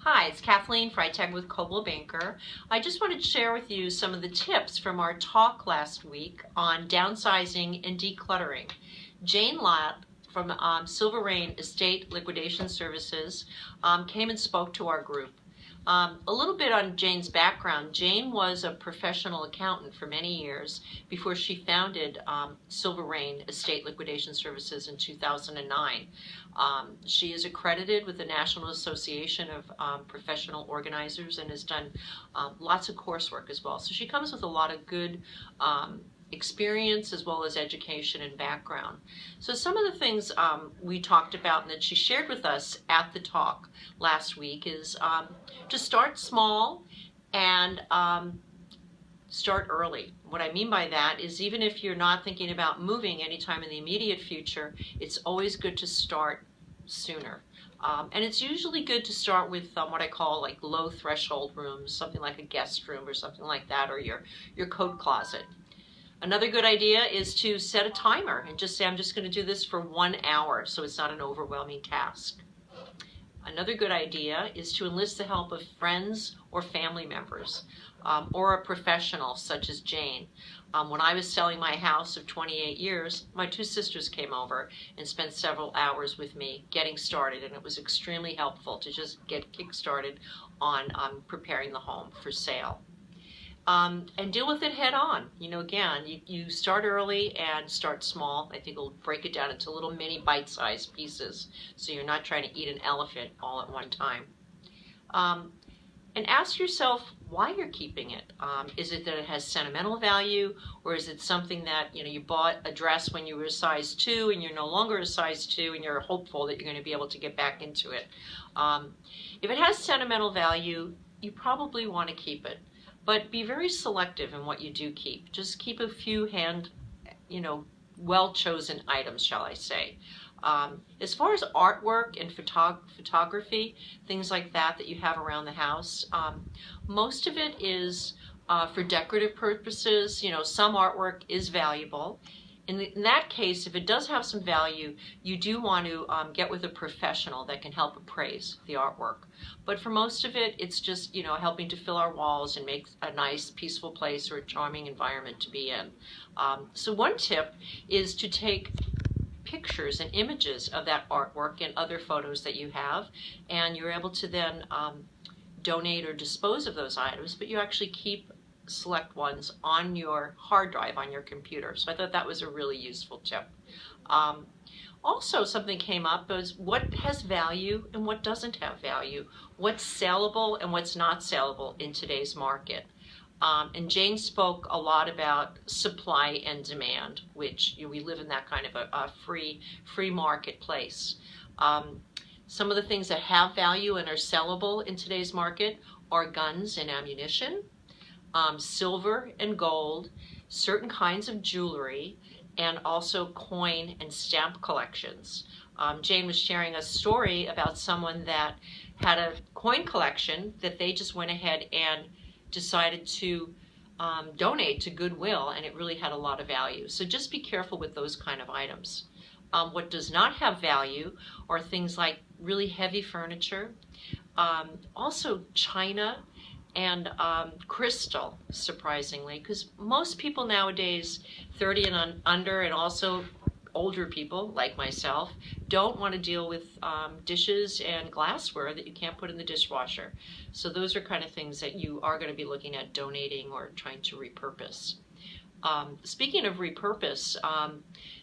Hi, it's Kathleen Freitag with Coldwell Banker. I just wanted to share with you some of the tips from our talk last week on downsizing and decluttering. Jane Lott from Silver Rain Estate Liquidation Services came and spoke to our group. A little bit on Jane's background. Jane was a professional accountant for many years before she founded Silver Rain Estate Liquidation Services in 2009. She is accredited with the National Association of Professional Organizers and has done lots of coursework as well. So she comes with a lot of good experience as well as education and background. So some of the things we talked about and that she shared with us at the talk last week is to start small and start early. What I mean by that is even if you're not thinking about moving anytime in the immediate future, it's always good to start sooner. And it's usually good to start with what I call like low threshold rooms, something like a guest room or something like that, or your coat closet. Another good idea is to set a timer and just say, I'm just going to do this for 1 hour so it's not an overwhelming task. Another good idea is to enlist the help of friends or family members or a professional such as Jane. When I was selling my house of 28 years, my two sisters came over and spent several hours with me getting started, and it was extremely helpful to just get kick-started on preparing the home for sale. And deal with it head on. You know, again, you start early and start small. I think it'll break it down into little mini bite-sized pieces so you're not trying to eat an elephant all at one time. And ask yourself why you're keeping it. Is it that it has sentimental value, or is it something that you bought a dress when you were a size 2 and you're no longer a size 2 and you're hopeful that you're going to be able to get back into it? If it has sentimental value, you probably want to keep it. But be very selective in what you do keep. Just keep a few well-chosen items, shall I say. As far as artwork and photography, things like that you have around the house, most of it is for decorative purposes. Some artwork is valuable. In that case, if it does have some value, you do want to get with a professional that can help appraise the artwork. But for most of it, it's just helping to fill our walls and make a nice, peaceful place or a charming environment to be in. So one tip is to take pictures and images of that artwork and other photos that you have, and you're able to then donate or dispose of those items, but you actually keep select ones on your hard drive on your computer. So I thought that was a really useful tip. Also, something came up was what has value and what doesn't have value, what's saleable and what's not saleable in today's market. And Jane spoke a lot about supply and demand, which we live in that kind of a free marketplace. Some of the things that have value and are sellable in today's market are guns and ammunition, silver and gold, certain kinds of jewelry, and also coin and stamp collections. Jane was sharing a story about someone that had a coin collection that they just went ahead and decided to donate to Goodwill, and it really had a lot of value. So just be careful with those kind of items. What does not have value are things like really heavy furniture, also china, and crystal, surprisingly, because most people nowadays, 30 and under, and also older people like myself, don't want to deal with dishes and glassware that you can't put in the dishwasher. So those are kind of things that you are going to be looking at donating or trying to repurpose. Speaking of repurpose,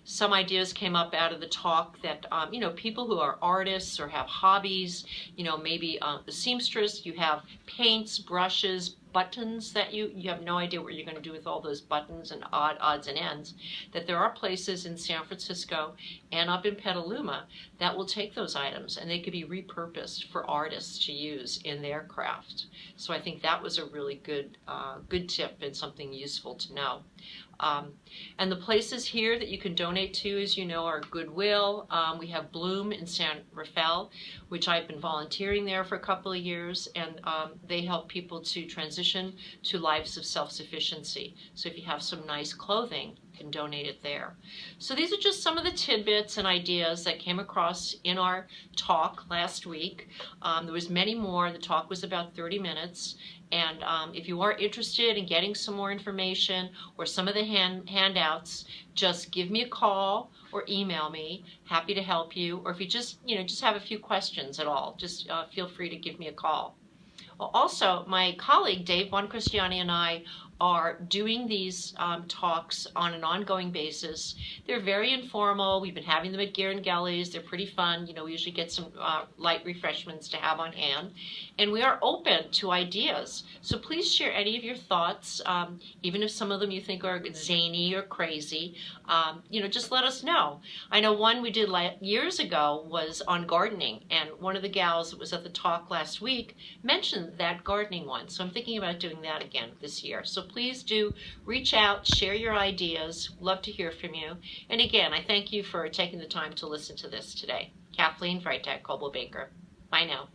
some ideas came up out of the talk that, people who are artists or have hobbies, maybe the seamstress, you have paints, brushes, buttons that you have no idea what you're going to do with all those buttons and odds and ends, that there are places in San Francisco and up in Petaluma that will take those items and they could be repurposed for artists to use in their craft. So I think that was a really good tip and something useful to know. And the places here that you can donate to, as you know, are Goodwill. We have Bloom in San Rafael, which I've been volunteering there for a couple of years, and they help people to transition to lives of self-sufficiency. So if you have some nice clothing can donate it there. So these are just some of the tidbits and ideas that came across in our talk last week. There was many more. The talk was about 30 minutes. And if you are interested in getting some more information or some of the handouts, just give me a call or email me. Happy to help you. Or if you just have a few questions at all, just feel free to give me a call. Also, my colleague Dave Boncristiani and I are doing these talks on an ongoing basis. They're very informal. We've been having them at Gear and Gellies. They're pretty fun. We usually get some light refreshments to have on hand. And we are open to ideas. So please share any of your thoughts, even if some of them you think are zany or crazy. Just let us know. I know one we did years ago was on gardening, and one of the gals that was at the talk last week mentioned that gardening one. So I'm thinking about doing that again this year. So please do reach out, share your ideas. Love to hear from you. And again, I thank you for taking the time to listen to this today. Kathleen Freitag, Coldwell Banker. Bye now.